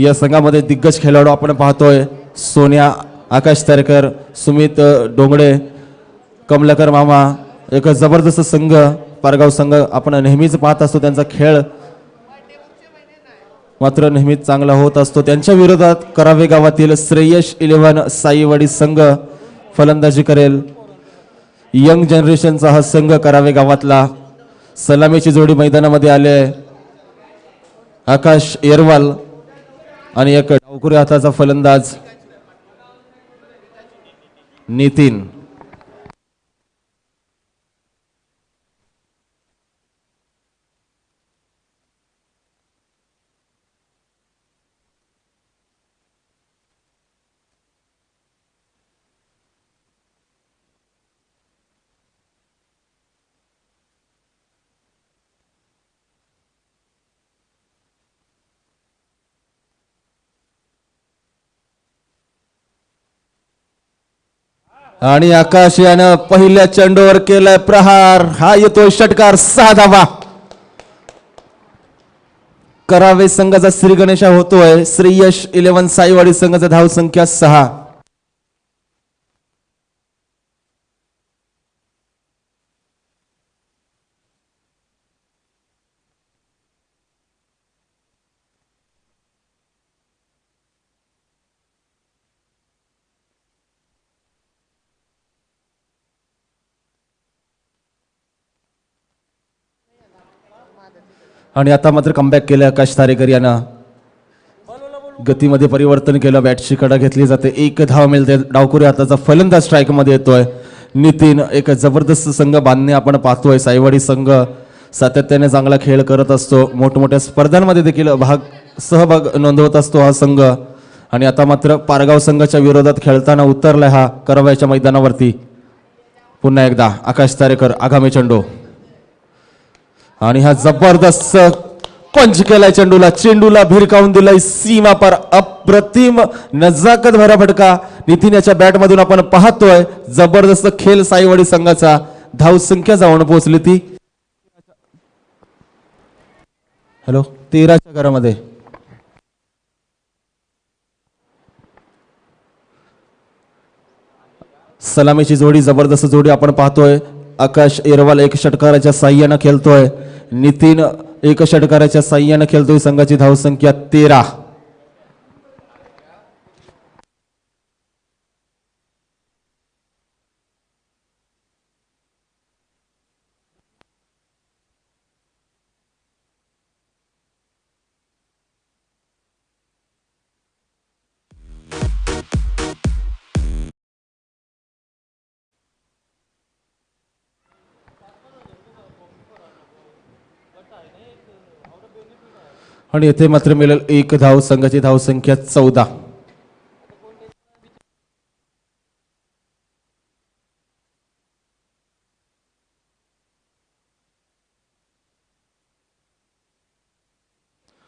या संघामध्ये दिग्गज खेळाडू आपण पाहतोय. सोन्या, आकाश तारेकर, सुमित डोंगडे, कमलाकर मामा. एक जबरदस्त संघ पारगाव संघ आपण नेहमीच पाहत असतो. त्यांचा खेळ मात्र नेहमीच चांगला होत असतो. त्यांच्या विरोधात करावे गावातील श्रेयश 11 साईवाडी संघ फलंदाजी करेल. यंग जनरेशनचा हा संघ करावे गावातला. सलामीची जोडी मैदानामध्ये आले. आकाश येरवाल आणि एक डावखुरी हाताचा फलंदाज नितीन. आणि आकाश यानं पहिल्या चेंडूवर केलाय प्रहार. हा येतोय षटकार. 6 धावा. करावे संघाचा श्री गणेशा होतोय. श्रेयश 11 साईवाडी संघाचा धाव संख्या 6. आणि आता मात्र कमबॅक केलं आकाश तारेकर यानं. गतीमध्ये परिवर्तन केलं. बॅटची कडा घेतली जाते. 1 धाव मिळते. डावखुरी हाताचा फलंदाज स्ट्राईक मध्ये येतोय. नितीन. एक जबरदस्त संघ बांधणे आपण पाहतोय. साईवाडी संघ सातत्याने चांगला खेळ करत असतो. मोठमोठ्या स्पर्धांमध्ये देखील सहभाग नोंदवत असतो हा संघ. आणि आता मात्र पारगाव संघाच्या विरोधात खेळताना उतरलाय हा करव्याच्या मैदानावरती. पुन्हा एकदा आकाश तारेकर आगामी चेंडू. आणि हा जबरदस्त पंच केलाय चेंडूला. चेंडूला भिरकावून दिलाय सीमा पार. अप्रतिम नजाकत भरा फटका नितीन याच्या बॅट मधून आपण पाहतोय. जबरदस्त खेळ साईवाडी संघाचा. धाव संख्या जाऊन पोहोचली ती 13च्या घरामध्ये. सलामीची जोडी जबरदस्त जोडी आपण पाहतोय. आकाश येरवाल एक षटकाराच्या साह्यानं खेळतोय. नितीन एक षटकाराच्या साह्यानं खेळतोय. संघाची धाव संख्या 13. आणि येथे मात्र मिळेल 1 धाव. संघाची धाव संख्या 14.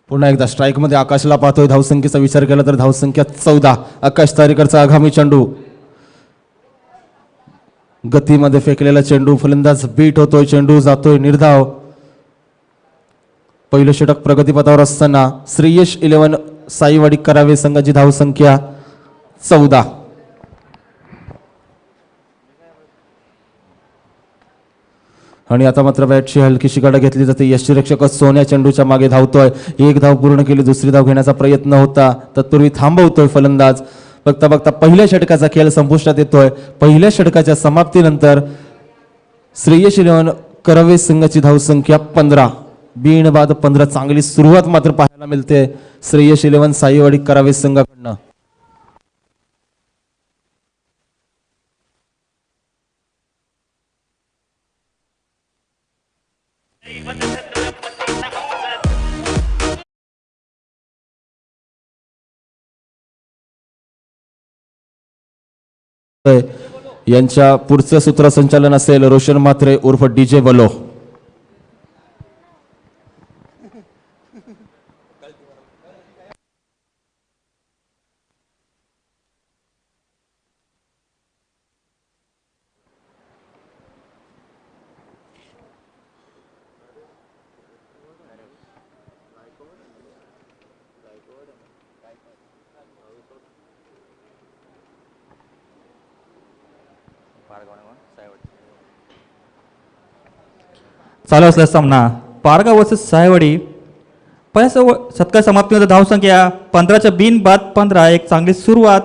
पुन्हा एकदा स्ट्राईक मध्ये आकाशला पाहतोय. धावसंख्येचा विचार केला तर धावसंख्या 14. आकाश तारेकरचा आगामी चेंडू. गतीमध्ये फेकलेला चेंडू. फलंदाज बीट होतोय. चेंडू जातोय निर्धाव. पहिलं षटक प्रगतीपथावर असताना श्रेयश 11 साईवाडी करावे संघाची धाव संख्या 14. आणि आता मात्र बॅटची हलकीशी कडा घेतली जाते. यष्टीरक्षक सोन्या चेंडूच्या मागे धावतोय. 1 धाव पूर्ण केली. दुसरी धाव घेण्याचा प्रयत्न होता. तत्पूर्वी थांबवतोय फलंदाज. बघता बघता पहिल्या षटकाचा खेळ संपुष्टात येतोय. पहिल्या षटकाच्या समाप्तीनंतर श्रेयश 11 करावे संघाची धाव संख्या 15. बिनबाद 15. चांगली सुरुवात मात्र पाहायला मिळते श्रेयश 11 साईवाडी करावे संघाकडनं. यांच्या पुढचं सूत्रसंचालन असेल रोशन म्हात्रे उर्फ डीजे बलो. चालू असलेला सामना पारगाव वर्सेस सायवाडी. पहिल्या शतका समाप्तीमध्ये धावसंख्या 15च्या बिन बाद 15. एक चांगली सुरुवात.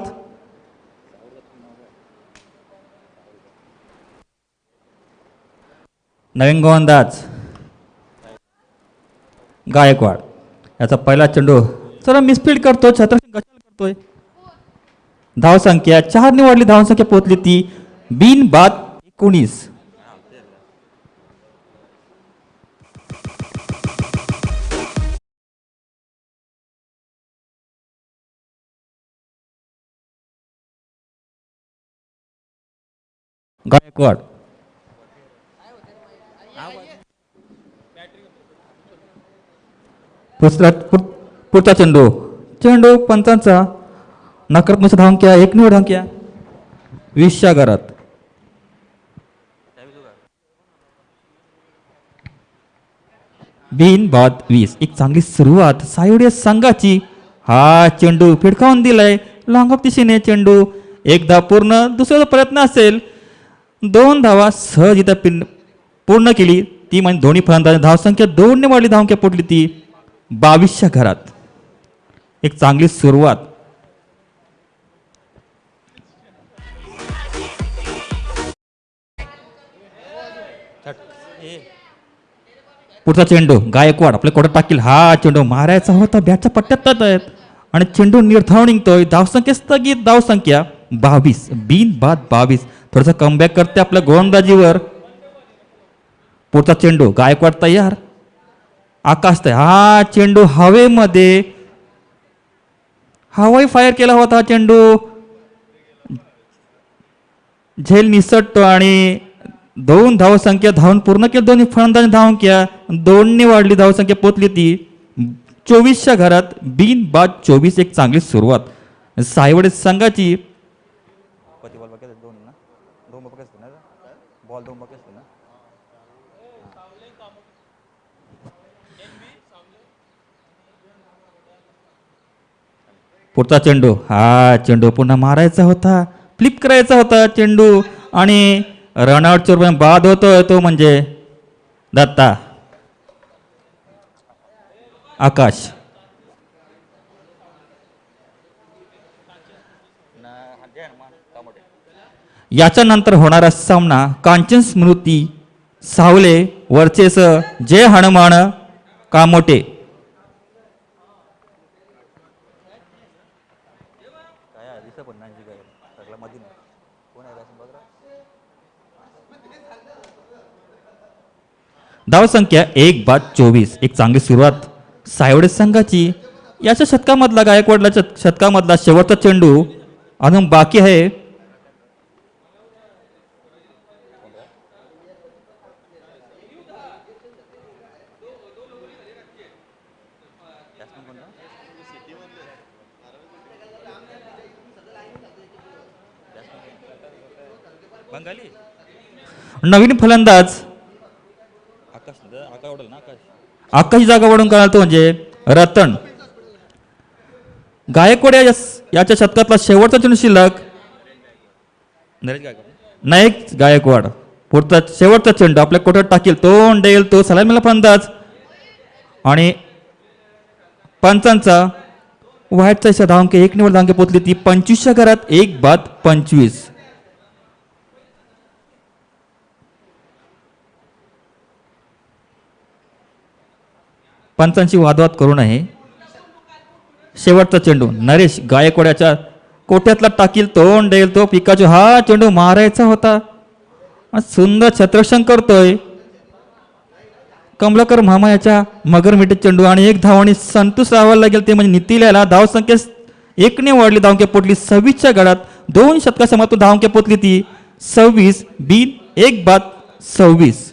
नवीन गोलंदाज गायकवाड याचा पहिला चेंडू चला मिसफील्ड करतो. छत्रपती करतोय. धावसंख्या 4 निवडली. धावसंख्या पोहोचली ती बिन बाद 19. गायकवाड पुढचा चेंडू. चेंडू पंचांचा नकारात्मक धावंक्या. एक निवड धावंक्या 20च्या घरात. बिन बाद 20. एक चांगली सुरुवात सायवडी संघाची. हा चेंडू फिडकावून दिलाय लॉंग ऑफ दिशेने. चेंडू एकदा पूर्ण. दुसरा प्रयत्न असेल. 2 धावा सहज इथं पूर्ण केली ती म्हणजे दोन्ही फलंदाज. धावसंख्या 2 ने वाढली. धावसंख्या पोटली ती 22च्या घरात. एक चांगली सुरुवात. पुढचा चेंडू गायकवाड आपल्या कोटात टाकील. हा चेंडू मारायचा होता. बॅटच्या पट्ट्यात आहेत आणि चेंडू निर्धाव निघतोय. धावसंख्या स्थगित. धावसंख्या 22. बिन बाद 22. थोडासा कमबॅक करते आपल्या गोलंदाजीवर. पुढचा चेंडू गायकवाड तयार. आकाश तयार. हा चेंडू हवेमध्ये हवाई फायर केला होता. चेंडू झेल निसटतो आणि 2 धावसंख्या धावून पूर्ण केली. दोन्ही फलंदाज धावंक्या 2 ने वाढली. धावसंख्या पोचली ती 24च्या घरात. बिन बाद 24. एक चांगली सुरुवात सायवडी संघाची. पुढचा चेंडू. हा चेंडू पुन्हा मारायचा होता. फ्लिप करायचा होता चेंडू आणि रनआउटच्या बाद होतोय तो म्हणजे दत्ता. आकाश याच्या नंतर होणारा सामना कांचन स्मृती सावले वर्चेस जय हनुमान कामोटे. धावसंख्या 1 बाद 24. एक चांगली सुरुवात सायवडे संघाची. याच्या शतकामधला गायकवाडला शतकामधला शेवटचा चेंडू अजून बाकी आहे. नवीन फलंदाज आकाश जागा वाढून काढतो म्हणजे रतन गायकवाड. याच्या शतकातला शेवटचा चेंडू शिल्लक. नाईक गायकवाड पुढचा शेवटचा चेंडू आपल्या कोठात टाकील. तोंड देईल तो सलामीला फलंदाज आणि पंचांचा व्हाईटचा इशा. धावंके 1 निवड. धावंके पोचली ती 25च्या घरात. 1 बाद 25. पंचांची वादवाद करू नये. शेवटचा चेंडू नरेश गायकवाड्याच्या कोठ्यातला टाकील. तोंड देईल तो पिकाचो. हा चेंडू मारायचा होता. सुंदर छत्रक्षण करतोय कमलाकर मामा याच्या मगर मिठी चेंडू आणि 1 धावाने संतोष राहायला लागेल ते म्हणजे नितील्याला. धावसंख्या 1 ने वाढली. धावंक्या पोटली 26च्या घरात. 2 शतका समाप्त. धावंक्या पोचली ती 26. बिन 1 बाद 26.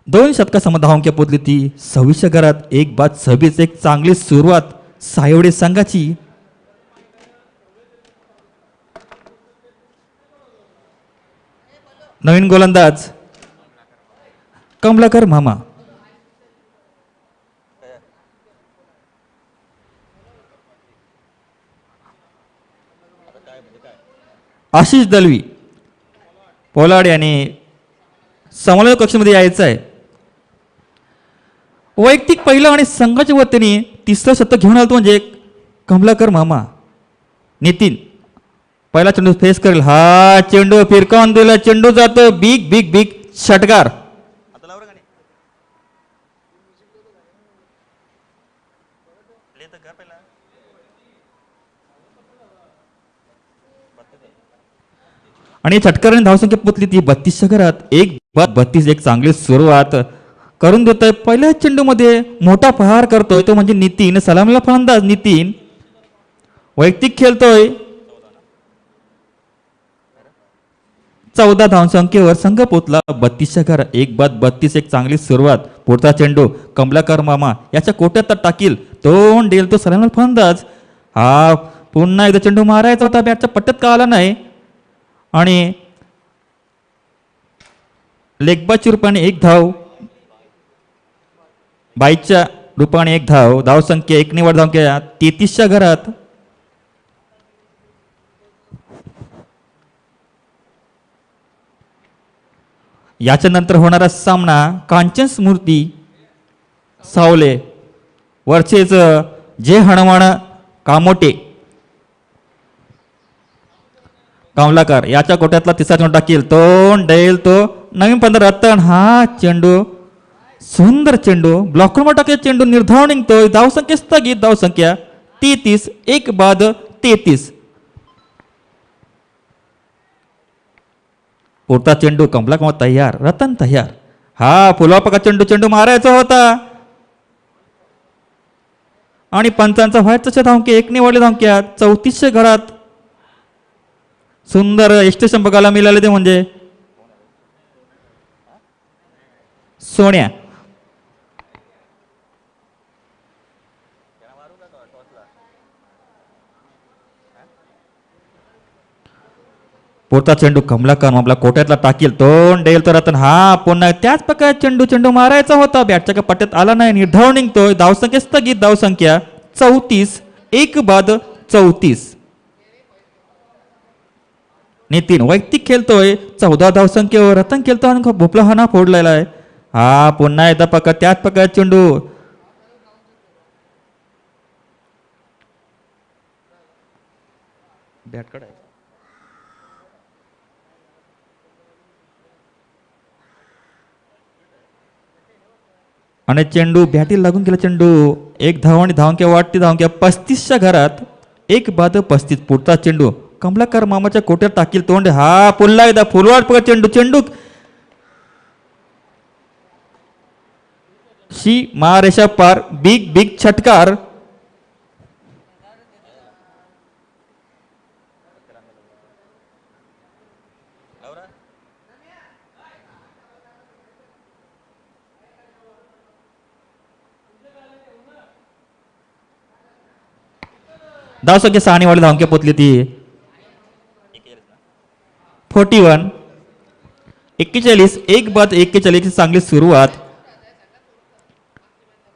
दोन शतका सम धावंक्या पोचली ती 26च्या घरात. 1 बाद 26. एक चांगली सुरुवात सायवडे संघाची. नवीन गोलंदाज कमलाकर मामा. आशिष दलवी पोलाड याने समन्वय कक्षामध्ये यायचं आहे. वैयक्तिक पहिलं आणि संघाच्या वतीने तिसरं शतक घेऊन आलो म्हणजे कमलाकर मामा. नितीन पहिला चेंडू फेस करेल. हा चेंडू फिरकावून दिला. चेंडू जातो बिग बिग बिग षटकार. आणि षटकाराने धावसंख्या पोचली ती 32 घरात. 1-32 एक चांगली सुरुवात करून देतोय. पहिल्या चेंडूमध्ये मोठा प्रहार करतोय तो म्हणजे नितीन. सलामीला फलंदाज नितीन वैयक्तिक खेळतोय. 14 धावसंख्येवर संघ पोचला 32 घरात. 1-32 एक चांगली सुरुवात. पुढचा चेंडू कमलाकर मामा याच्या कोट्यात टाकील. तोंड देईल तो सलामीला फलंदाज. हा पुन्हा एकदा चेंडू मारायचा होता. बॅटच्या पट्ट्यात का आला नाही आणि लेगबाच्या रूपाने एक धाव. बाईच्या रूपाने एक धाव. धावसंख्या एक निवड धावसंख्या 33 घरात. याच्या नंतर होणारा सामना कांचन स्मृती सावले वरचेच जे हनुमान कामोटे कमलाकर याच्या गोट्यातला तिसरा चेंडू टाकील. तोंड देईल तो नवीन 15 रत्न. हा चेंडू सुंदर चेंडू ब्लॉकवर टाकेल. चेंडू निर्धाव निघतोय. धावसंख्या स्थगित. धावसंख्या 33. 1-33. पुढचा चेंडू कमलाकर तयार. रतन तयार. हा फुलापका चेंडू मारायचा होता आणि पंचांचा व्हायचा धावंक्या एक निवडले धावंक्या 34 घरात. सुंदर एक्सटेशन बघायला मिळाले ते म्हणजे सोन्या. पुढचा चेंडू कमलाकर आपला कोट्यातला टाकील. तोंड देईल तर रतन. हा पुन्हा त्याच प्रकारे चेंडू मारायचा होता. बॅटच्या पट्ट्यात आला नाही. निर्धाव निघतोय. धावसंख्या स्थगित. धावसंख्या 34. 1-34. नितीन वैयक्तिक खेळतोय. 14 धावसंख्येवर. रतन खेळतोय आणि भोपळा हाना फोडलेला आहे. हा पुन्हा एकदा पकड त्याच प्रकारे चेंडू. बॅटकडे आणि चेंडू बॅटीला लागून गेला. चेंडू एक धाव आणि धावंक्या वाटते. धावंक्या 35 घरात. 1-35. पुढचा चेंडू कमलाकर मामाच्या कोट्यात टाकील. तोंड. हा पुन्हा एकदा फुलवाट पकड चेंडू रेषा पार. बिग बिग षटकार. धावसंख्या 6 निवडली. धावंक्या पोचली ती 41. 41. 1-41 चांगली सुरुवात.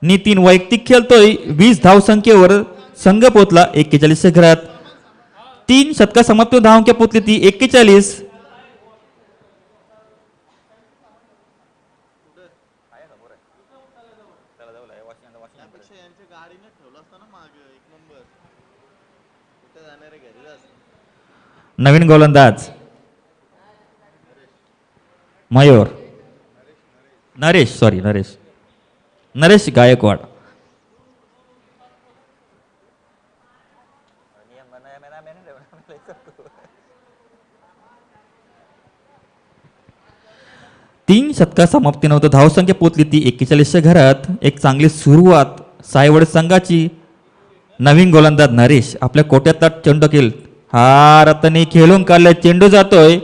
नितीन वैयक्तिक खेळतोय. 20 धावसंख्येवर संघ पोचला 41 घरात. 3 शतका समाप्त. धावंक्या पोचली ती 41. नवीन गोलंदाज मयूर नरेश गायकवाड. तीन शतका समाप्तीनंतर धावसंख्या पोचली ती 41 घरात. एक चांगली सुरुवात सायवड संघाची. नवीन गोलंदाज नरेश आपल्या कोट्यातला चेंडू खेळ. हा रतनी खेळून काढलाय. चेंडू जातोय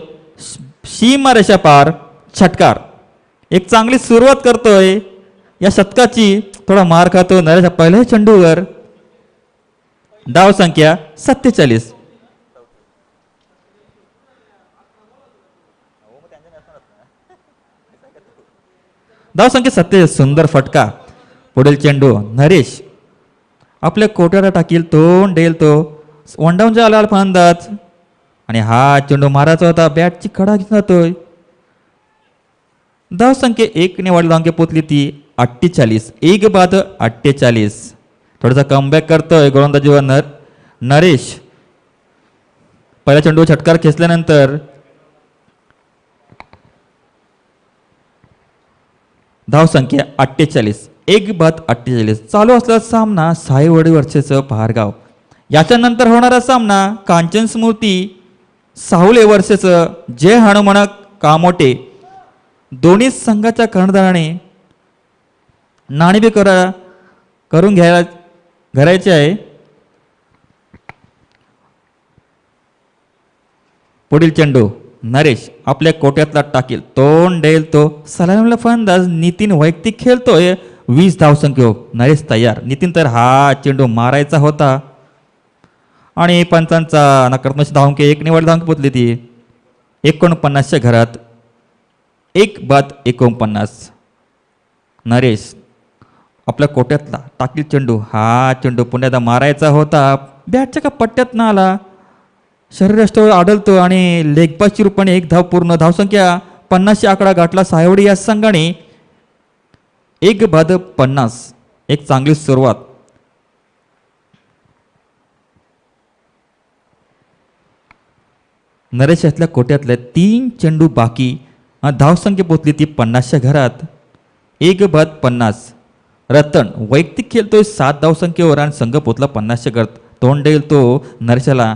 सीमारेषा पार. षटकार. एक चांगली सुरुवात करतोय या शतकाची. थोडा मार खातो नरेश पहिल्या चेंडूवर. धाव संख्या 47. धाव संख्या 47. सुंदर फटका. पुढील चेंडू नरेश आपल्या कोट्याला टाकील, तोंड देईल तो वंडावून आला फलंदाज आणि हा चेंडू मारायचा होता, बॅटची कडा घेऊन जातोय. धाव संख्या 1 ने वाढली, धावसंख्या पोचली ती 48. 1 बाद 48. थोडासा कमबॅक करतोय गोलंदाजीवर नरेश. पहिला चेंडू षटकार खेचल्यानंतर धाव संख्या 48. 1 बाद 48. चालू असलेला सामना साईवडी वर्षेचं पहारगाव. याच्यानंतर होणारा सामना कांचन स्मृती साहुले वर्षेचं जय हनुमान कामोटे. दोन्ही संघाच्या कर्णधाराने नाणेफेक करून घ्यायचे आहे. पुढील चेंडू नरेश आपल्या कोट्यातला टाकील, तोंड देईल तो सलामीला फलंदाज नितीन वैयक्तिक खेळतोय. 20 धावसंख्या. नरेश तयार. नितीन तर हा चेंडू मारायचा होता आणि पंचांचा नकारात्मक धावंके 1 निवड धावंके पोचली ती 49च्या घरात. 1 बाद 49. नरेश आपल्या कोट्यातला टाकील चेंडू, हा चेंडू पुण्याला मारायचा होता, बॅटच्या का पट्ट्यात ना आला, शरीरष्टावर आढळतो आणि लेगपासच्या रूपाने 1 धाव पूर्ण. धावसंख्या 50 आकडा गाठला सायवडी या संघाने. 1 बाद 50. एक चांगली सुरुवात. नरेश यातल्या कोट्यातल्या 3 चेंडू बाकी. धावसंख्या पोचली ती 50च्या घरात. 1 बाद 50. रतन वैयक्तिक खेळतोय 7 धावसंख्येवर आणि संघ पोचला 50च्या घरात. तोंड देईल तो नरेशाला.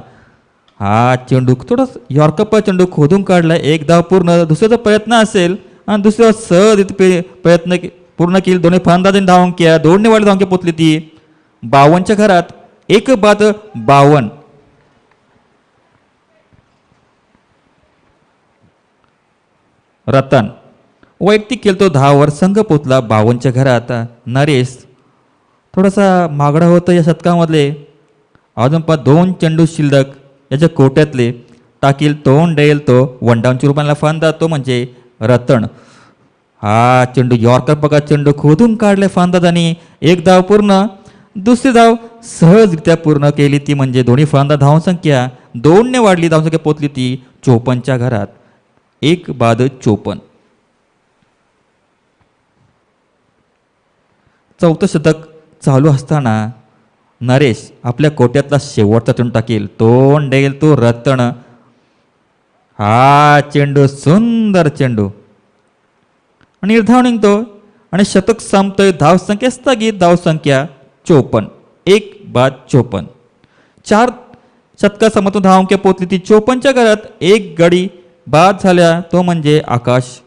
हा चेंडू थोडा यॉर्कर चेंडू खोदून काढला. 1 धाव पूर्ण. दुसऱ्याचा प्रयत्न असेल आणि दुसऱ्या सहज प्रयत्न पूर्ण केली. दोन्ही फलंदाजांनी धावंक्या 2 ने वाढली, धावंक्या पोचली ती 52च्या घरात. 1 बाद 52. रतन वैयक्तिक खेळतो 10 वर. संघ पोचला 52च्या घरात. नरेश थोडासा मागडा होता या शतकामधले. अजून 2 चेंडू शिल्लक. याच्या कोट्यातले टाकील, तोंड देईल तो वनडाऊनच्या रूपाला फलंदाज तो म्हणजे रतन. हा चेंडू यॉर्कर बघा, चेंडू खोदून काढले फलंदाजांनी. 1 धाव पूर्ण. दुसरी धाव सहजरित्या पूर्ण केली ती म्हणजे दोन्ही फलंदाज धावसंख्या 2 ने वाढली. धावसंख्या पोचली ती 54च्या घरात. 1 बाद 54. चौथं शतक चालू असताना नरेश आपल्या कोट्यातला शेवटचा चेंडू टाकेल, तोंड देईल तो रतन. हा चेंडू सुंदर चेंडू निर्धाव निघतो आणि शतक संपतोय. धावसंख्या स्थगित. धावसंख्या 54. 1 बाद 54. 4 शतका समोर धावंक्या पोचली ती 54च्या घरात. 1 गडी बाद झाल्या तो म्हणजे आकाश.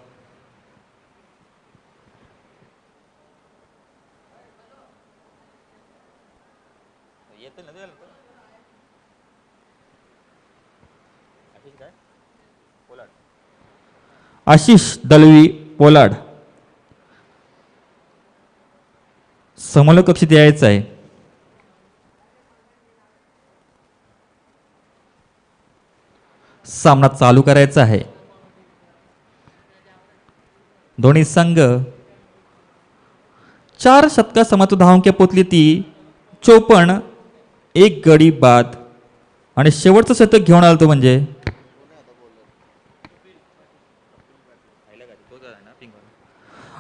आशिष दलवी पोलाड समोलकक्षित यायचं आहे. सामना चालू करायचा आहे. दोन्ही संघ 4 शतका समात धावंक्या पोचली ती 54. 1 गडी बाद आणि शेवटचं शतक घेऊन आलं तो म्हणजे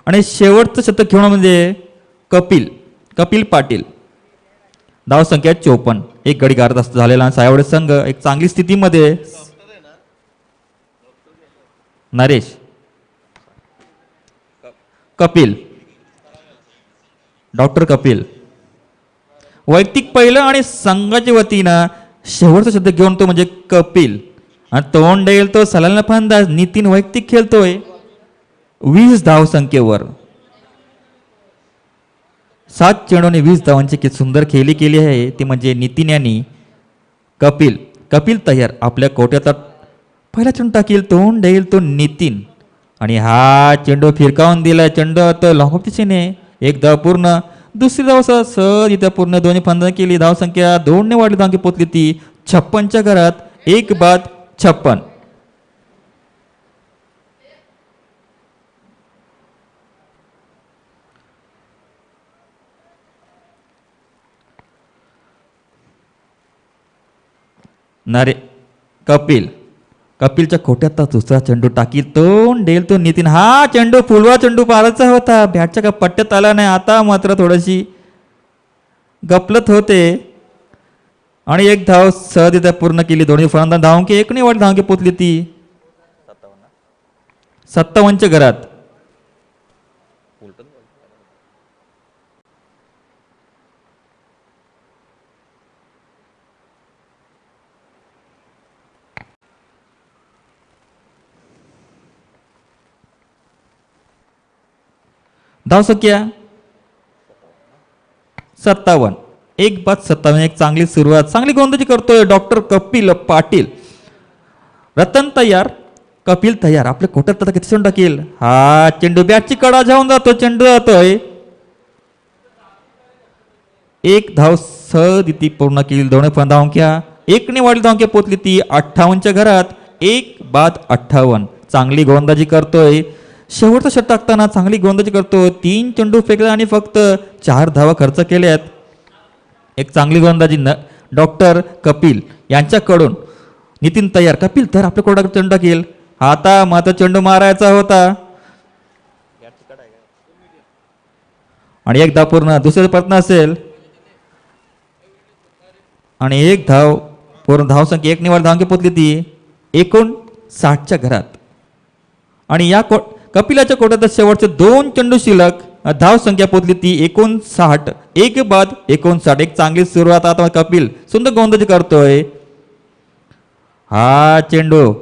आणि शेवटचं शतक घेऊन म्हणजे कपिल पाटील. धावसंख्या 54. 1 गडी गारद झालेला सायवडे संघ एक चांगली स्थितीमध्ये. नरेश कपिल डॉक्टर कपिल वैयक्तिक पहिलं आणि संघाच्या वतीनं शेवटचं शतक घेऊन तो म्हणजे कपिल. आणि तोंड देईल तो सलामीला फलंदाज नितीन वैयक्तिक खेळतोय 20 धावसंख्येवर. 7 चेंडूने 20 धावांची सुंदर खेळी केली आहे ती म्हणजे नितीन यांनी. कपिल तयार. आपल्या कोट्यात पहिला चेंडू टाकील, तोंड देईल तो नितीन आणि हा चेंडू फिरकावून दिला. चेंडू तो लॉंग ऑफ दिशेने 1 धाव पूर्ण. दुसरी धाव सहज इथे पूर्ण दोन्ही फंदा केली. धावसंख्या 2 ने वाढली. धावसंख्या पोचली ती 56च्या घरात. 1 बाद 56. नारे कपिलच्या खोट्यात दुसरा चेंडू टाकील. तोंड डेल तो नितीन. हा चेंडू फुलवा चेंडू पारायचा होता. बॅटच्या का पट्ट्यात आला नाही. आता मात्र थोडीशी गपलत होते आणि एक धाव सहज इथे पूर्ण केली. दोन्ही फलंदाज धावंकी 1 ने वाढली. धावंकी पोचली ती 57च्या घरात. धावसंख्या 57. 1 बाद 57. एक चांगली सुरुवात. चांगली गोलंदाजी करतोय डॉक्टर कपिल पाटील. रतन तयार. कपिल तयार. आपल्या कोट्यात आता किती चेंडू टाकील. हा चेंडू बॅटची कडा जाऊन जातो. चेंडू जातोय. एक धाव सहज ती पूर्ण केली. दोन्ही फलंदाज धावंक्या 1 ने वाढली. धावंक्या पोचली ती 58च्या घरात. 1 बाद 58. चांगली गोलंदाजी करतोय. शेवटचा षट टाकताना चांगली गोलंदाजी करतो. 3 चेंडू फेकले आणि फक्त 4 धावा खर्च केल्यात. एक चांगली गोलंदाजी डॉक्टर कपिल यांच्याकडून. नितीन तयार. कपिल तर आपल्या कोर्टाकडे चेंडू टाकील. आता मात्र चेंडू मारायचा होता आणि एक धाव पूर्ण. दुसरे प्रयत्न असेल आणि एक धाव पूर्ण. धावसंख्या 1 ने वाढली. धावंकी पोचली ती 59च्या घरात. आणि या कपिलाच्या कोट्यात शेवटचे 2 चेंडू शिल्लक. धावसंख्या पोचली ती 59. 1 बाद 59. एक चांगली सुरुवात. आता कपिल सुंदर गोलंदाजी करतोय. हा चेंडू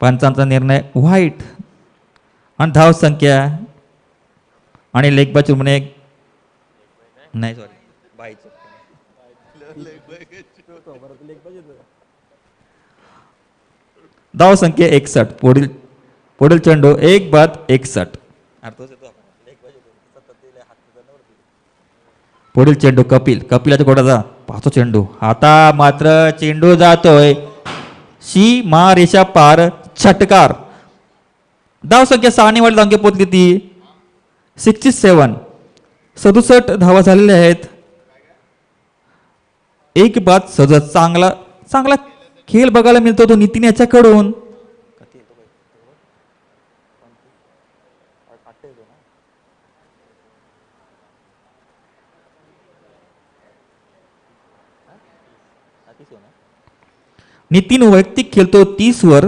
पंचांचा निर्णय व्हाईट आणि धावसंख्या आणि लेग बाय चुंबणे नाही सॉरी धावसंख्या 61. पुढील चेंडू 1 बाद 61. पुढील चेंडू कपिलाच्या कोटाचा 5 चेंडू. आता मात्र चेंडू जातोय सीमा रेषा पार. षटकार. धावसंख्या 6 ने वाढली. धावंकी पोचली ती 67. 67 धावा झालेल्या आहेत. 1 बाद 67. चांगला खेळ बघायला मिळतो तो नितीन याच्याकडून. नितीन वैयक्तिक खेळतो 30 वर.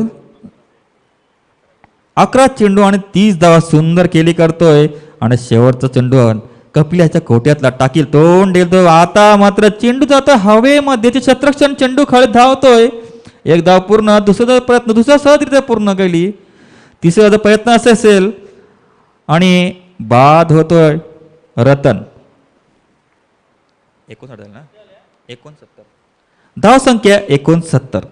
11 चेंडू आणि 30 धावा सुंदर केली करतोय. आणि शेवटचा चेंडू कपिलाच्या खोट्यातला टाकील. तोंड देतो. आता मात्र चेंडू जातो हवेमध्ये. क्षेत्ररक्षण चेंडू खेळत धावतोय. एक धाव पूर्ण. दुसरा प्रयत्न दुसरा सहजरित्या पूर्ण केली. तिसरा प्रयत्न असेल आणि बाद होतोय रतन. 69 धावसंख्या 69.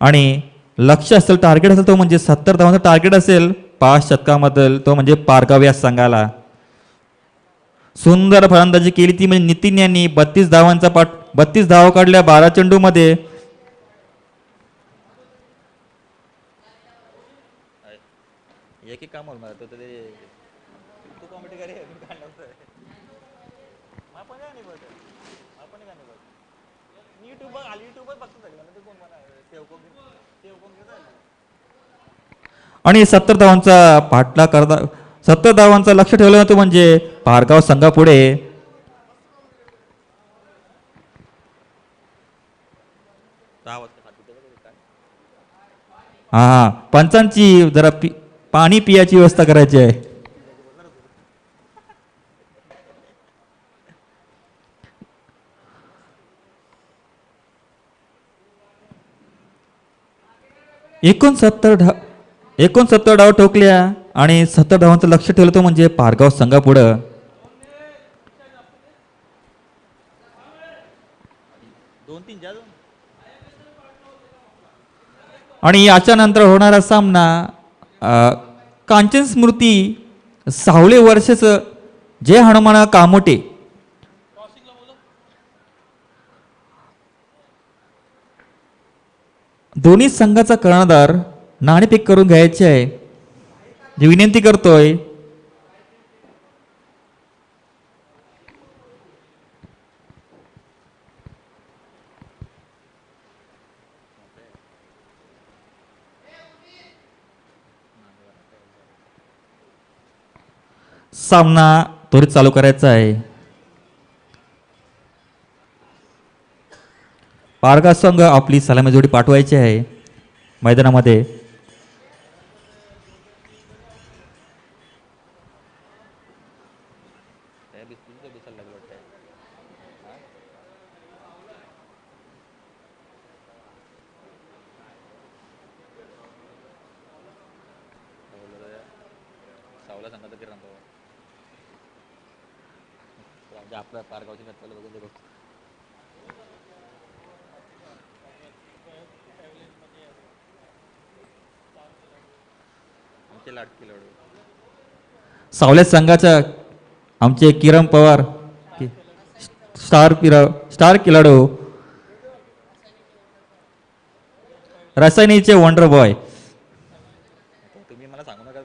आणि लक्ष असेल टार्गेट असेल तो म्हणजे 70 धावांचा टार्गेट असेल 5 षटकामधील तो म्हणजे पारगाव या संघाला. सुंदर फलंदाजी केली ती म्हणजे नितीन यांनी 32 धावांचा 32 धावा काढल्या 12 चेंडू मध्ये. आणि 70 धावांचा पाठला करता 70 धावांचा लक्ष ठेवलं होतं म्हणजे पारगाव संघापुढे. हा पंचांची जरा पाणी पियाची व्यवस्था करायची आहे. एकोणसत्तर डाव ठोकल्या आणि 70 धावांचं लक्ष ठेवलं तो म्हणजे पारगाव संघापुढं. आणि याच्या नंतर होणारा सामना कांचन स्मृती सावळे वर्षच जय हनुमान कामोटे. दोन्ही संघाचा कर्णधार नाणेफेक करून घ्यायचे आहे. जी विनंती करतोय सामना त्वरित चालू करायचा आहे. पारगा संघ आपली सलामी जोडी पाठवायची आहे मैदानामध्ये. आपल्या पारगावची बघून आमचे लाडकी लाडू सावल्या संघाचा आमचे किरण पवार स्टार खिलाडू रसायनीचे वंडर बॉय. तुम्ही मला सांगू नका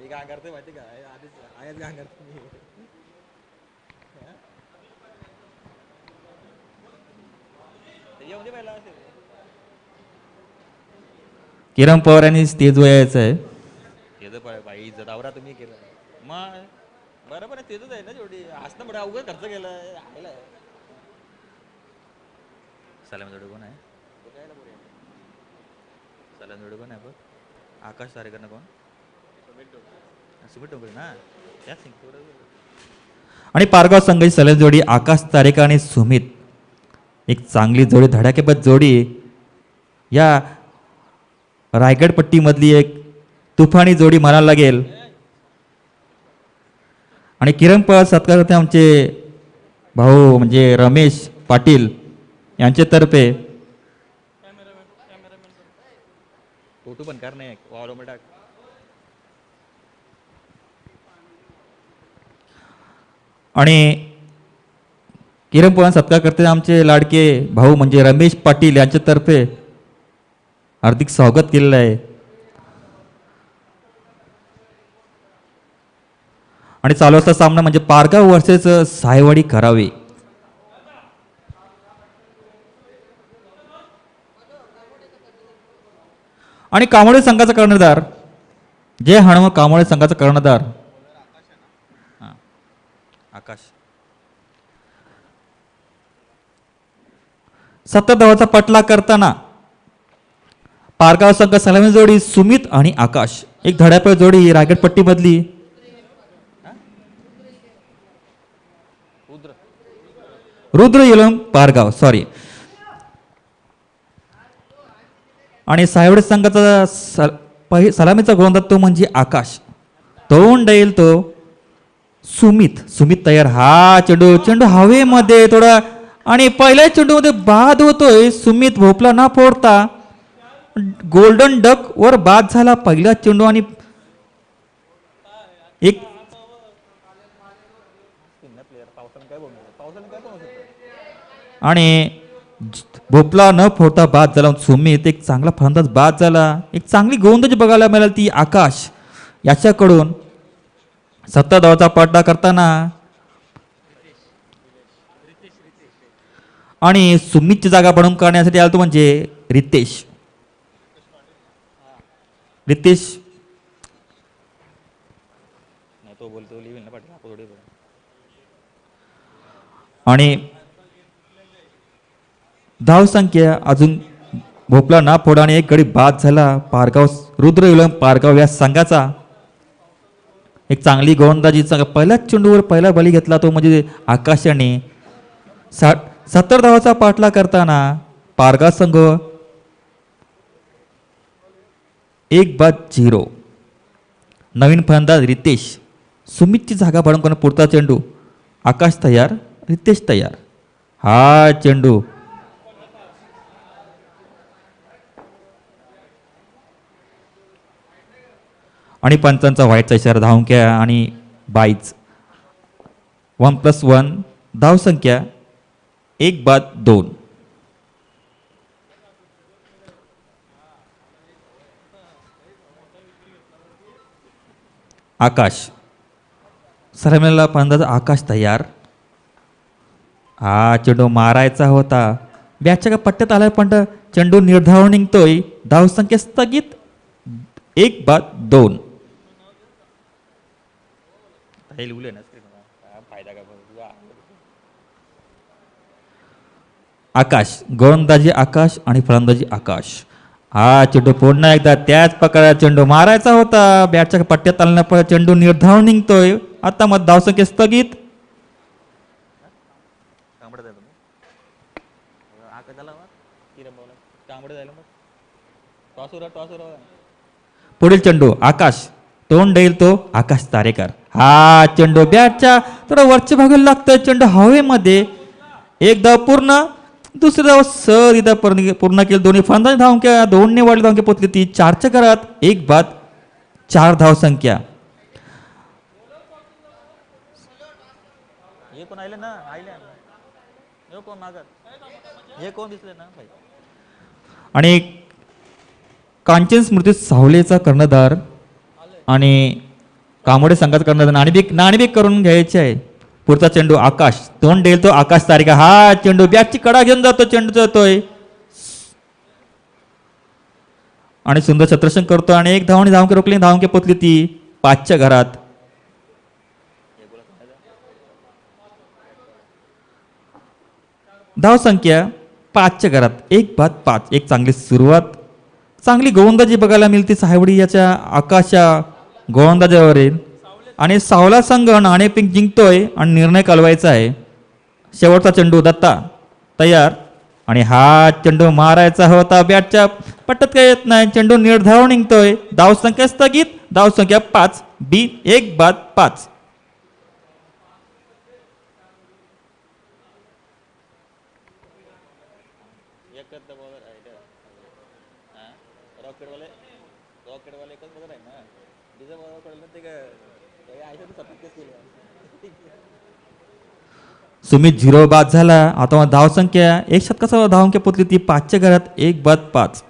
मी काय करते माहिती का आधीच काय करते मी येऊ दे पहिला किरण पवार यांनी स्टेजवर यायचं आहे. तेच बाई जदावरा तुम्ही केलं मग बरोबर आहे तेच आहे ना जेवढी हसणं बरं अवघड खर्च केलं आयला सलाम जोडे कोण आहे सलाम जोडे कोण आहे बघ आकाश तारेकरनं कोण सुमित डोंगरे ना त्याच आणि पारगाव संघाची सलग जोडी आकाश तारेकर आणि सुमित. एक चांगली जोडी धडाकेबाज जोडी या रायगड पट्टीमधली एक तुफानी जोडी म्हणायला लागेल. आणि किरण पवार सत्कार करते आमचे भाऊ म्हणजे रमेश पाटील यांच्यातर्फे. फोटो पण कर नाही वावरो टाक. आणि किरण पवार सत्कार करते आमचे लाडके भाऊ म्हणजे रमेश पाटील यांच्यातर्फे हार्दिक स्वागत केलेलं आहे. आणि चालू असता सामना म्हणजे पारगाव वर्सेस सायवाडी करावे. आणि कामोळे संघाचा कर्णधार जय हनुमान कामोळे संघाचा कर्णधार आकाश 70 धावाचा पटला करताना पारगाव संघ सलामी जोडी सुमित आणि आकाश. एक धडापळ जोडी रायगड पट्टीमधली रुद्र येलम पारगाव सॉरी. आणि सायवडे संघाचा सलामीचा गोलंदाज तो म्हणजे आकाश. तोंड येईल तो सुमित तयार. हा चेंडू हवेमध्ये थोडा आणि पहिल्या चेंडूमध्ये बाद होतोय. सुमित भोपला ना फोडता गोल्डन डक वर बाद झाला पहिला चेंडू. आणि एक आणि भोपला न फोडता बाद झाला सुमित. एक चांगला फलंदाज बाद झाला. एक चांगली गोलंदाजी बघायला मिळाली ती आकाश याच्याकडून. 70 धावाचा पट्टा करताना आणि सुमितची जागा बनवून काढण्यासाठी आला तो म्हणजे रितेश. तो बोलतो लिहिल ना पाटील आपण थोडी आणि धाव संख्या अजून भोपला ना फोडाने एक गडी बाद झाला पारगाव रुद्र इलम पारगाव या संघाचा. एक चांगली गोलंदाजीचा पहिल्याच चेंडूवर पहिला बळी घेतला तो म्हणजे आकाश यांनी. 70 धावाचा पाठला करताना पारगाव संघ 1-0. नवीन फलंदाज रितेश. सुमितची जागा बनवून पुढचा चेंडू. आकाश तयार रितेश तयार. हा चेंडू आणि पंचांचा व्हाईटचा इशारा धावक्या आणि बाईज 1+1 धावसंख्या 1-2. आकाश सरमेला फलंदाज आकाश तयार. हा चेंडू मारायचा होता, बॅटच्या का पट्ट्यात आलाय पण चेंडू निर्धाव निघतोय. धावसंख्या स्थगित 1-2. आकाश गोलंदाजी आकाश आणि फलंदाजी आकाश. हा चेंडू पुन्हा एकदा त्याच प्रकारे चेंडू मारायचा होता, बॅटच्या पट्ट्यात आल्यानंतर चेंडू निर्धाव निघतोय. आता मग धावसंख्या स्थगित. पुढील चेंडू आकाश तोंड देईल तो आकाश तारेकर. हा चेंडू बॅटच्या थोडा वरच्या भागाला लागतोय, चेंडू हवेमध्ये. एकदा पूर्ण, दुसरी धाव सर पूर्ण केली. दोन्ही फलंदाज धावक्या, दोन्ही वाढली धावक्या पोचली ती 4च्या घरात. 1-4 धाव संख्या. हे कोण आले ना आले हे कोण मागत हे कोण दिसले ना भाई. आणि कांचन स्मृती सावलेचा कर्णधार आणि कामोडे संघाचा कर्णधार नाणेबेक करून घ्यायचे आहे. पुढचा चेंडू आकाश तोंड देईल तो आकाश तारेकर. हा चेंडू बॅटची कडा घेऊन जातो, चेंडू जातोय आणि सुंदर छत्रक्षण करतो आणि एक धावणी धावके रोखली, धावके पोचली ती 5च्या घरात. धाव संख्या 5च्या घरात 1-5. एक चांगली सुरुवात, चांगली गोलंदाजी बघायला मिळते सायवडी याच्या आकाशा गोलंदाजावरील. आणि सावला संघ नाणेफेक जिंकतोय आणि निर्णय कालवायचा आहे. शेवटचा चेंडू दत्ता तयार आणि हा चेंडू मारायचा होता, बॅटच्या पट्ट्यात काय येत नाही, चेंडू निर्धाव निघतोय. धावसंख्या स्थगित. धावसंख्या 5 बी 1-5. रॉकेटवाले एकच बघत आहे ना तिचं बरोबर कळलं ते काय आयचं सतत केस केलं. सुमित 0 बाद झाला. आता धावसंख्या एक शतकाचा धावसंख्या पोचली ती 5च्या घरात 1-5.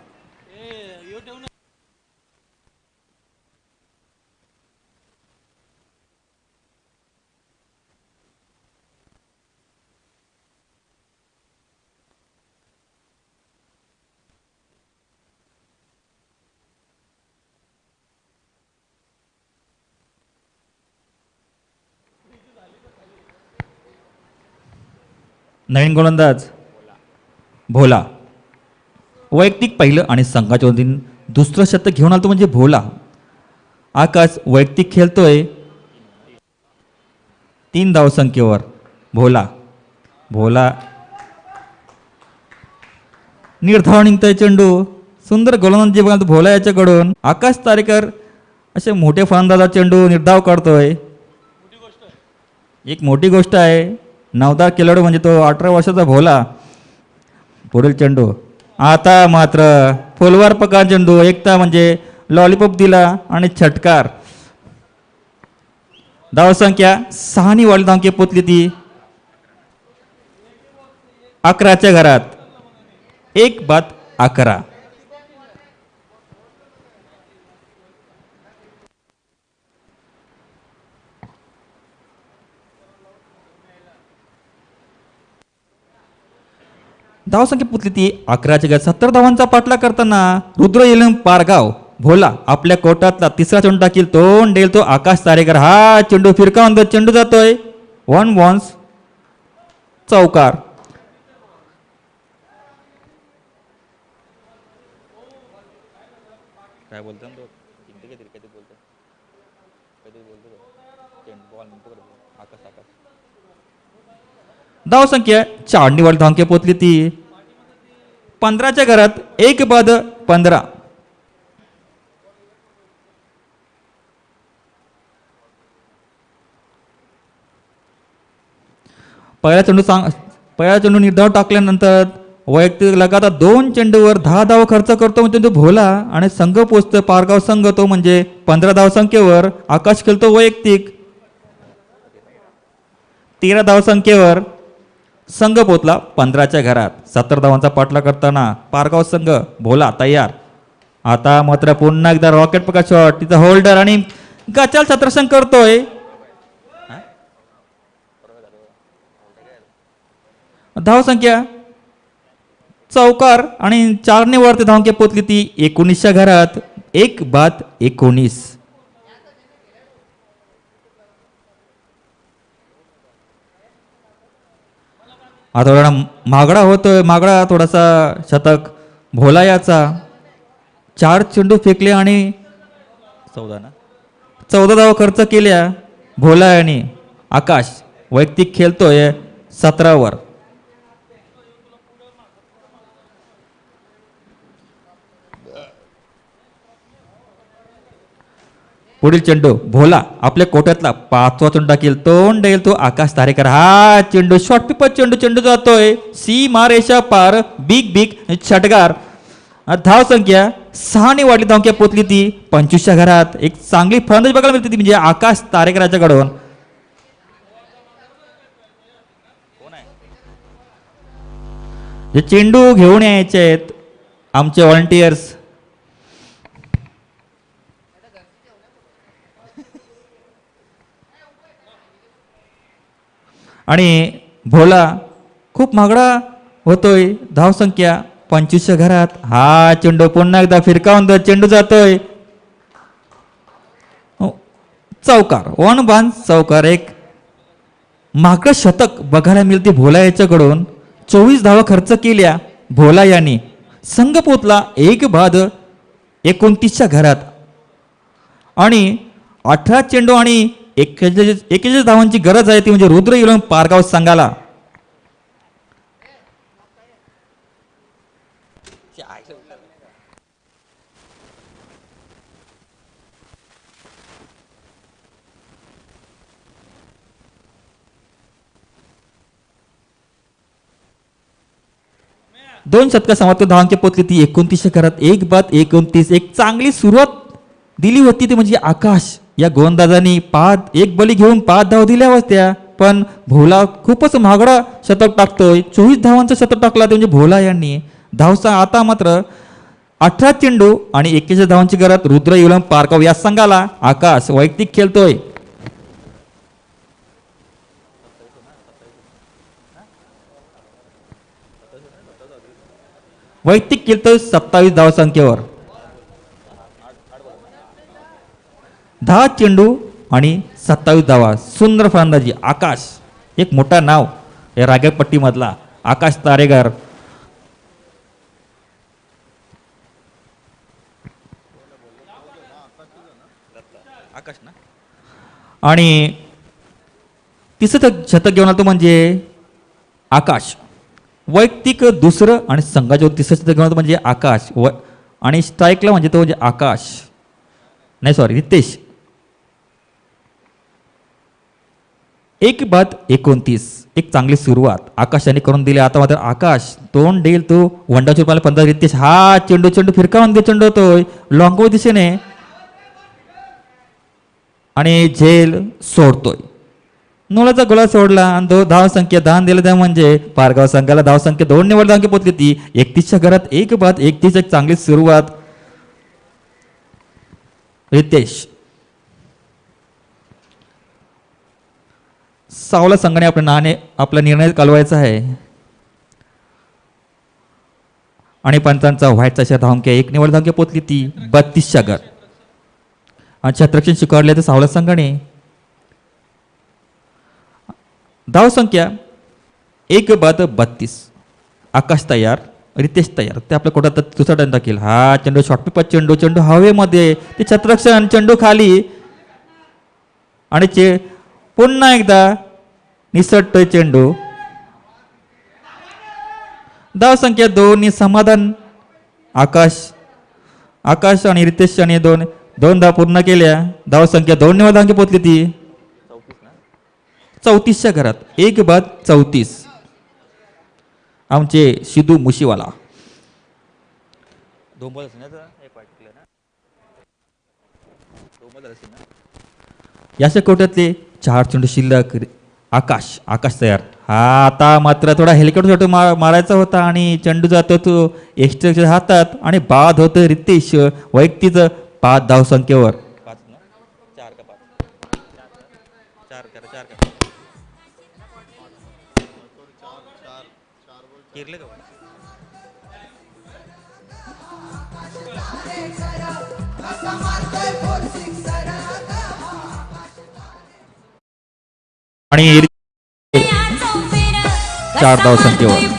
नवीन गोलंदाज भोला. वैयक्तिक पहिलं आणि संघाच्या वतीने दुसरं शतक घेऊन आलतो म्हणजे भोला. आकाश वैयक्तिक खेळतोय 3 धावसंख्येवर. भोला निर्धाव निघतोय चेंडू. सुंदर गोलंदाजी बघा भोला याच्याकडून. आकाश तारेकर असे मोठे फलंदाजा चेंडू निर्धाव करतोय. एक मोठी गोष्ट आहे. 9 खेळाडू म्हणजे तो 18 वर्षाचा भोला. पुढील चेंडू आता मात्र फुलवार पकार चेंडू. एकता म्हणजे लॉलीपॉप दिला आणि छटकार. धावसंख्या 6 वाढली, धावके पोचली ती 11च्या घरात 1-11. धावसंख्या पुतली ती 11च्या घरात. 70 धावांचा पाठला करताना रुद्र येलम पारगाव भोला आपल्या कोर्टातला तिसरा चेंडू टाकील. तोंड देईल तो आकाश तारेकर. हा चेंडू फिरकावून चेंडू जातोय 1 वॉन्स चौकार. काय बोलतो ना तो किती कधी कधी बोलतो बॉल म्हणतो आकाश आकाश. धावसंख्या 4 वाढली, धावके पोचली ती 15च्या घरात 1-15. पहिला चेंडू निर्धाव टाकल्यानंतर वैयक्तिक लगातार 2 चेंडूवर 10 धाव खर्च करतो म्हणजे तो भोला आणि संघ पोचतो पारगाव संघ तो म्हणजे 15 धावसंख्येवर. आकाश खेळतो वैयक्तिक 13 धावसंख्येवर. संघ पोचला 15च्या घरात. 70 धावांचा पाठला करताना पारगाव संघ. भोला तयार. आता मात्र पुन्हा एकदा रॉकेट पका शॉट तिचा होल्डर आणि गचाल छत्रसंग करतोय. धावसंख्या चौकार आणि 4 वरती धावसंख्या पोचली ती 19च्या घरात. 1-19. आता थोडा मागडा होतोय. मागडा थोडासा शतक भोला याचा. 4 चेंडू फेकले आणि 14 धावा खर्च केल्या भोला यांनी. आकाश वैयक्तिक खेळतोय 17 वर. पुढील चेंडू भोला आपल्या कोट्यातला 5वा चेंडू टाकील. तोंड येईल तो आकाश तारेकर. हा चेंडू शॉर्ट पिपर चेंडू. चेंडू जातोय सीमा रेषा पार. बिग षटकार. धाव संख्या 6 वाढली. धावसंख्या पोचली ती 25च्या घरात. एक चांगली फलंदाजी बघायला मिळते ती म्हणजे आकाश तारेकराच्याकडून. जे चेंडू घेऊन यायचे आहेत आमचे व्हॉलंटियर्स. आणि भोला खूप मागडा होतोय. धावसंख्या 25च्या घरात. हा चेंडू पुन्हा एकदा फिरकावून चेंडू जातोय चौकार. 1 बान चौकार. एक मागं शतक बघायला मिळते भोला याच्याकडून. 24 धावा खर्च केल्या भोला यांनी. संघ पोचला 1-29च्या घरात. आणि 18 चेंडू आणि 41 धावांची गरज आहे ती म्हणजे रुद्र इलम पारगाव संघाला. दोन शतका समाप्त. धावांकी पोचली ती 29च्या घरात. 1-29. एक चांगली सुरुवात दिली होती ती म्हणजे आकाश या गोलंदाजांनी. 1 बली घेऊन 5 धावा दिल्या होत्या. पण भोला खूपच महागडा शतक टाकतोय. 24 धावांचा शतक टाकला ते म्हणजे भोला यांनी. धावसा आता मात्र 18 चेंडू आणि 21 धावांची गरज रुद्र इलम पारगाव या संघाला. आकाश वैयक्तिक खेळतोय. वैयक्तिक खेळतोय 27 धावसंख्येवर. 10 चेंडू आणि 27 धावा. सुंदर फलंदाजी. आकाश एक मोठा नाव या रागपट्टीमधला आकाश तारेकर. आकाश ना. आणि तिसरं शतक घेऊन आलो म्हणजे आकाश. वैयक्तिक दुसरं आणि संघाच्या तिसरं शतक घेऊन आलो म्हणजे आकाश. आणि स्ट्राईकला म्हणजे तो म्हणजे आकाश नाही सॉरी रितेश. 1-29. एक चांगली सुरुवात आकाशाने करून दिली. आता मात्र आकाश तोंड देईल तो वंडाच्या रुपयाला 15. रितेश हा चेंडू फिरकावून दे. चेंडू होतोय लॉंगो दिशेने आणि झेल सोडतोय. नोलाचा गोळा सोडला आणि 2 धावसंख्या 10 दिला त्या म्हणजे पारगाव संघाला. धावसंख्या 2 निवड धावसंख्या पोचली ती 31च्या घरात. 1-31. एक चांगली सुरुवात रितेश. सावला संघाने आपला निर्णय कालवायचा आहे. आणि पंचांचा व्हाईटचा धावसंख्या 1 निवड धावसंख्या पोचली ती 32च्या घर. आणि छत्रक्षण स्वीकारले तर सावला संघाने. धावसंख्या 1-32. आकाश तयार. रितेश तयार. ते आपल्या कोटात दुसरा टन टाकेल. हा चेंडू शॉर्ट पिपर चेंडू. चेंडू हवेमध्ये. ते छत्रक्षण चेंडू खाली आणि पुन्हा एकदा निसटतोय चेंडू. धावसंख्या 2 समाधान. आकाश आणि रितेश यांनी 2 धाव पूर्ण केल्या. धावसंख्या 2 निवड धावसंख्या पोचली ती 34च्या घरात. 1-34. आमचे सिद्धू मुशीवाला. दोन बॉल असेल ना त्याचा? एक वाटलं ना, दोन बॉल असेल ना. याच्या कोट्यातले 4 चेंडू शिल्लक. आकाश तयार. हा आता मात्र थोडा हेलिकॉप्टर मारायचा होता आणि चेंडू जातो तो एक्स्ट्राच्या हातात आणि बाद होतं रितेश. वैयक्तिक 5 धावसंख्येवर. 5 ना, 4 का 5? 4 करा, 4 करा. किरले का? आणि 4 धावसंख्येवर.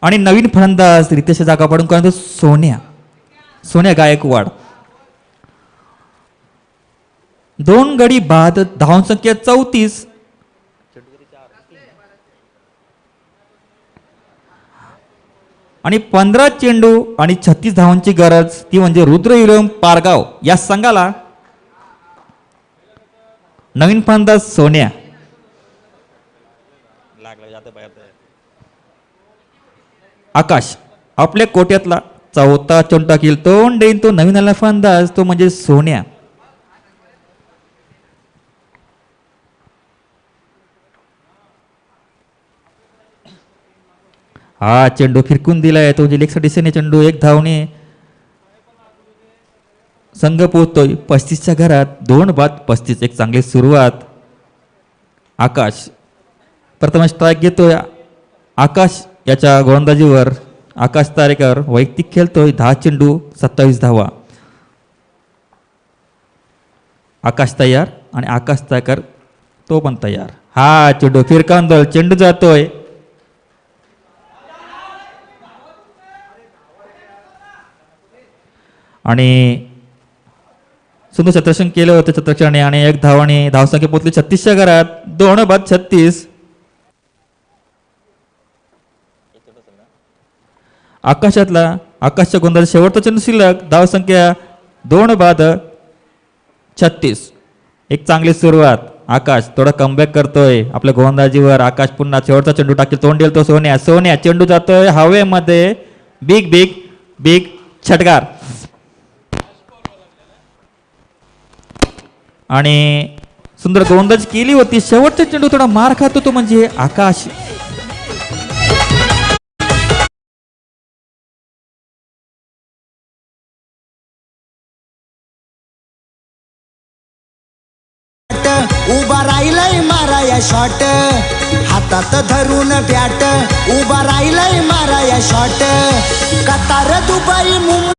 आणि नवीन फलंदाज रितेश जागा पडून कारण सोन्या गायकवाड. 2 गडी बाद, धावसंख्या 34. आणि 15 चेंडू आणि 36 धावांची गरज, ती म्हणजे रुद्र इलम पारगाव या संघाला. नवीन फलंदाज सोन्या. लागला जातं बाहेर. आकाश आपल्या कोट्यातला 4था चेंडू टाकील. तोंड देईन तो नवीन आलेला फलंदाज, तो म्हणजे सोन्या. हा चेंडू फिरकून दिलाय, तो म्हणजे लेगच्या दिशेने चेंडू. 1 धावने संघ पोहोचतोय 35च्या घरात. 2 बाद 35. एक चांगली सुरुवात. आकाश प्रथम स्ट्राईक घेतोय. आकाश याच्या गोलंदाजीवर. आकाश तारेकर वैयक्तिक खेळतोय. 10 चेंडू 27 धावा. आकाश तयार आणि आकाश तारेकर तो पण तयार. हा चेंडू फिरकांदोल, चेंडू जातोय. आणि सुंदर क्षेत्ररक्षण केलं होतं क्षेत्ररक्षणाने आणि 1 धावाने धावसंख्या पोहोचली 36च्या घरात. 2 बाद 36. आकाशच्या गोंधळ शेवटचा चेंडू शिल्लक. धावसंख्या 2 बाद 36. एक चांगली सुरुवात. आकाश थोडा कमबॅक करतोय आपल्या गोलंदाजीवर. आकाश पुन्हा शेवटचा चेंडू टाकेल. तोंड देईल तो सोन्या. चेंडू जातोय हवेमध्ये. बिग षटकार. आणि सुंदर गोलंदाजी केली होती. शेवटचा चेंडू थोडा मार खातो तो म्हणजे आकाश. उभा राहिलय माराया शॉट, हातात धरून बॅट. उभा राहिलय माराया शॉट, कतार दुबई मुंबई.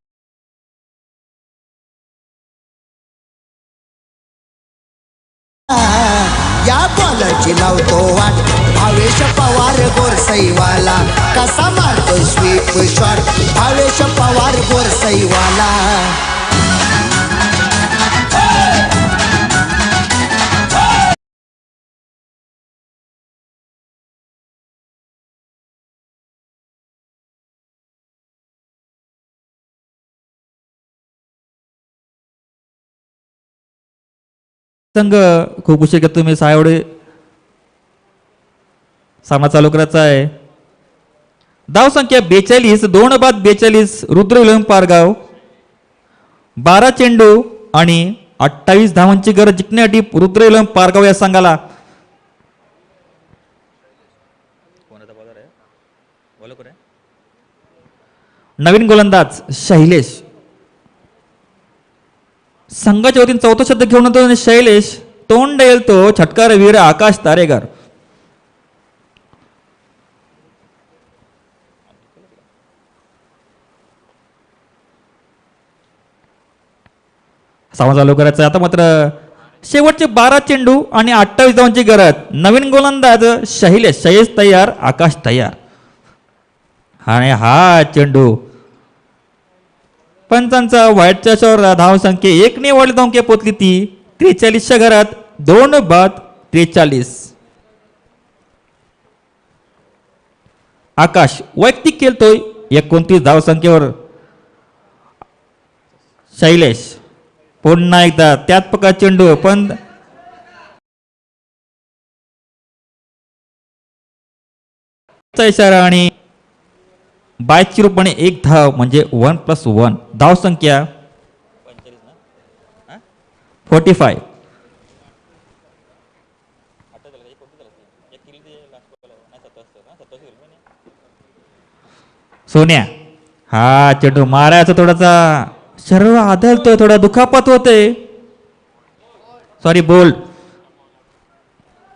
या बॉलरची लावतो वाट, भावेश पवार गोरसईवाला. कसा मारतो स्वीप शॉट, भावेश पवार गोरसईवाला. संघ खूप उशीर घेतो. तुम्ही 6 एवढे सामना चालू करायचा आहे. धाव संख्या 42. 2 बाद 42. रुद्र विलम पारगाव. 12 चेंडू आणि 28 धावांची गरज जिंकण्यासाठी रुद्र विलम पारगाव या संघाला. कोणाचा बॉलर आहे? बॉलर कोण आहे? नवीन गोलंदाज शैलेश. संघाच्या वतीने 4था शब्द घेऊन येतो शैलेश. तोंड येईल तो छटकार वीर आकाश तारेकर. सामना चालू करायचा आता मात्र शेवटचे 12 चेंडू आणि 28 धावांची गरज. नवीन गोलंदाज शैलेश तयार. आकाश तयार. आणि हा चेंडू पंचांचा व्हाईटच्या शोर धाव संख्या 1 ने वाढली धावंख्या पोचली ती 43च्या घरात 2 बाद 43. आकाश वैयक्तिक खेळतोय 29 धावसंख्येवर. शैलेश पुन्हा एकदा त्याच प्रकार चेंडू पण इशारा आणि बायची रूपाने 1 धाव म्हणजे 1+1 धावसंख्या 45. सोन्या हा चेंडू मारायचा थोडासा शरीर आदळतोय थोडा दुखापत होते. सॉरी बोल्ड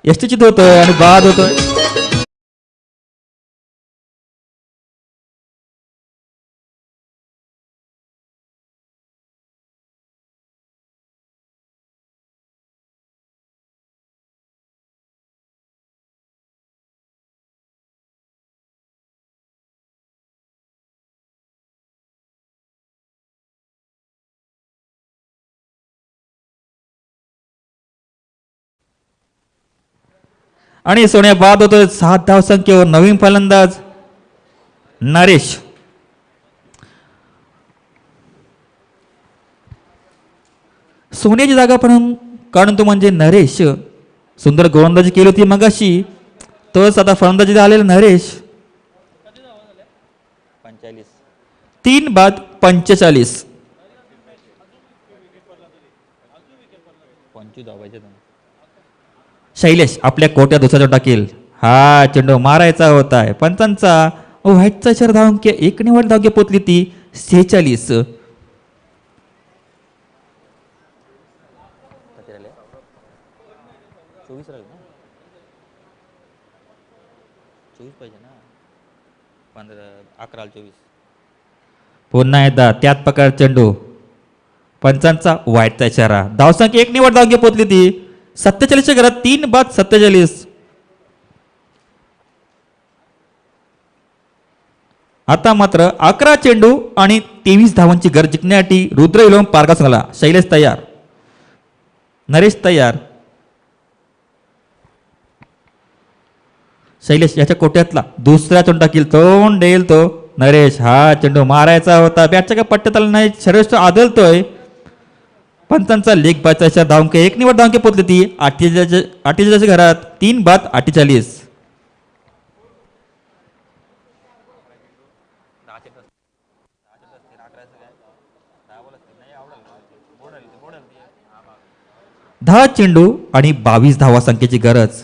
यष्टीचित होतोय आणि बाद होतोय. आणि सोन्या बाद होतोय 7 धावसंख्येवर. नवीन फलंदाज नरेश. सोन्याची जागा पण काढून तो म्हणजे नरेश. सुंदर गोलंदाजी केली होती मगाशी. तोच आता फलंदाजी झालेला नरेश. 45. 3 बाद 45. 25 धाव पाहिजे. शैलेश आपल्या कोट्या दुसऱ्या टाकेल. हा चेंडू मारायचा होता. पंचांचा व्हाईटचा शर धावंक 1 निवड धावके पोचली ती 46. 24 राहील ना. 24 पाहिजे ना. 11-24. पुन्हा एकदा त्याच प्रकार चेंडू. पंचांचा वाईटचा इशारा. धावसंख्या 1 निवड धावके पोचली ती 47च्या घरात 3 बाद 47. आता मात्र 11 चेंडू आणि 23 धावांची गरज जिंकण्यासाठी रुद्र इलोम पारगा संघाला. शैलेश तयार, नरेश तयार. शैलेश याच्या कोट्यातला दुसऱ्या चेंडू टाकील. तोंड देईल तो नरेश. हा चेंडू मारायचा होता. बॅटच्या का पट्ट्यात आला नाही. शरीर आदळतोय. पंचांचा लेग बायचा धावंक 1 निवड धावंके पोचली ती 48च्या घरात 3 बाद 48. दहा चेंडू आणि 22 धावा संख्येची गरज.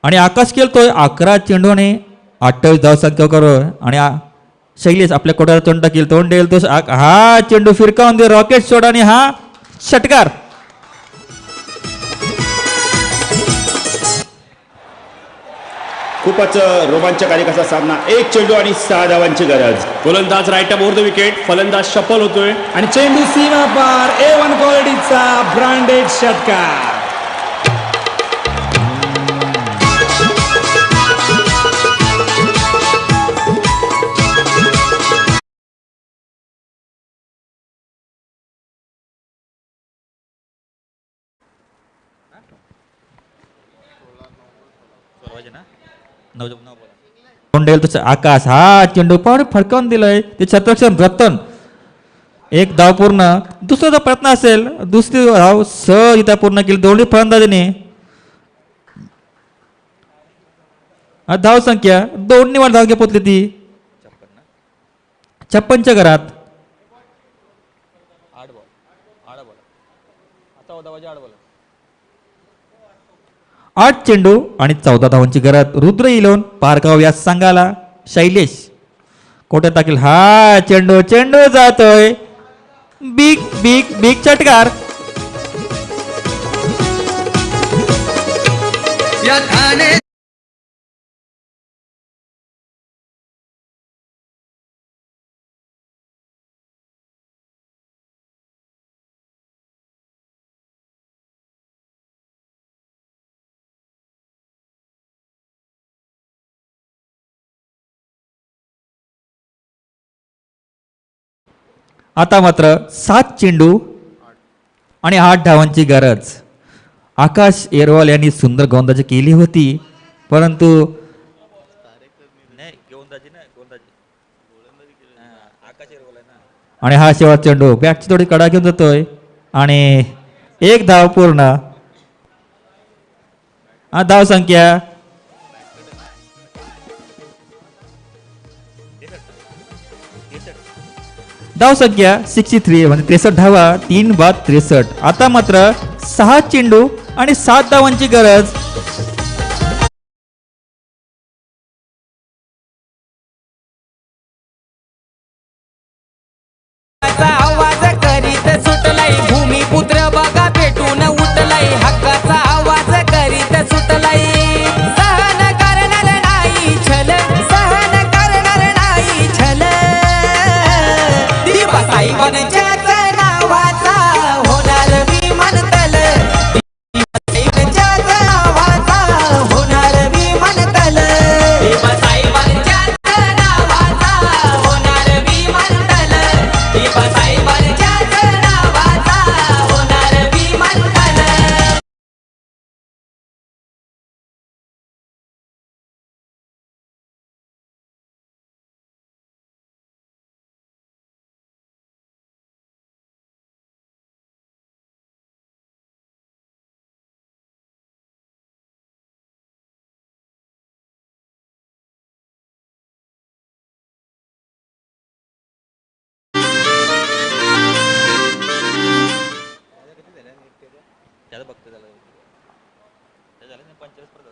आणि आकाश खेळतोय 11 चेंडूने 28 धाव संख्या करून. आणि शैलेश आपल्या कोट्याला चेंडू टाकील. तोंड देईल तो. हा चेंडू फिरकावून दे. रॉकेट शॉट आणि हा षटकार. खूपच रोमांचकारी असा सामना. 1 चेंडू आणि 6 धावांची गरज. गोलंदाज राईट ओव्हर द विकेट. फलंदाज सफल होतोय. आणि चेंडू सीमा पार A1 क्वालिटीचा ब्रँडेड षटकार. आकाश हा चेंडू पाहून फडकावून दिलाय. ते छत्रक्षण रतन 1 धाव पूर्ण. दुसरा प्रयत्न असेल. दुसरी धाव सहज इथं पूर्ण केली दोन्ही फलंदाजीने. धाव संख्या 2 निवड धावके पोचली ती 56च्या घरात. 8 चेंडू आणि 14 धावांची गरज. रुद्र इलोन पारगाव या संघाला. शैलेश कोट्यात टाकील. हा चेंडू जातोय. बिग बिग बिग षटकार. या ठाणे आता मात्र 7 चेंडू आणि 8 धावांची गरज. आकाश एरवाल यांनी सुंदर गोलंदाजी केली होती, परंतु नाही गोलंदाजी ना गोलंदाजी आकाश एरवाल आहे ना. आणि हा शेवट चेंडू बॅटची थोडी कडा घेऊन जातोय आणि 1 धाव पूर्ण. धाव संख्या धाव संख्या 63 म्हणजे 63 धावा 3 बाद 63. आता मात्र 6 चेंडू आणि 7 धावांची गरज. आवाज करीत सुटलाई भूमिपुत्र बघा पेटून उठलाई हक्काचा आवाज करीत सुटलाई सहन करणार नाही छल सहन करणार नाही छल दिवसाई बनच्याच नावाचा होणार विमानतल दिवसाई नावाचा होणार विमानतल दिवसाई बनच्याच नावाचा होणार विमानतल दिवसाई बनच्याच नावाचा होणार विमानतल. त्याला बघतो त्याला झालं नाही 45 स्पर्धा.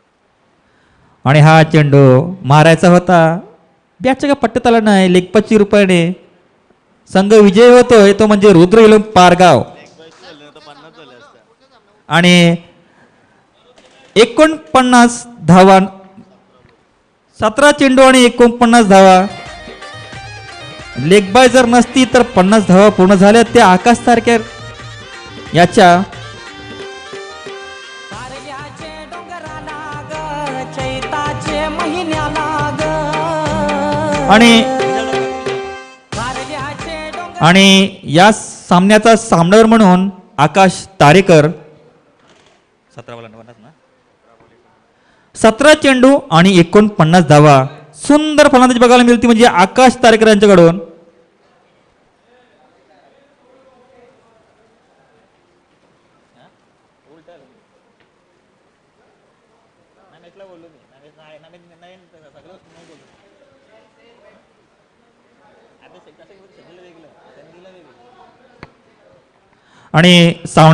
आणि हा चेंडू मारायचा होता, बॅटच्या का पट्ट्यात आला नाही. लेगपच्ची रुपयाने संघ विजय होतोय, तो म्हणजे रुद्र इलम पारगाव. आणि 49 धावा 17 चेंडू आणि 49 धावा. लेग बाय जर नसती तर 50 धावा पूर्ण झाल्या. त्या आकाश तारखेर याच्या कारल्याचे डोंगराला ग चैताचे महिन्याला ग आणि कारल्याचे डोंगर आणि या सामन्याचा सामनावीर म्हणून आकाश तारेकर 17 वाला 50 ना. 17 चेंडू आणि 49 धावा. सुंदर फलंदाजी बघायला मिळते म्हणजे आकाश तारेकर यांच्याकडून. आणि सामना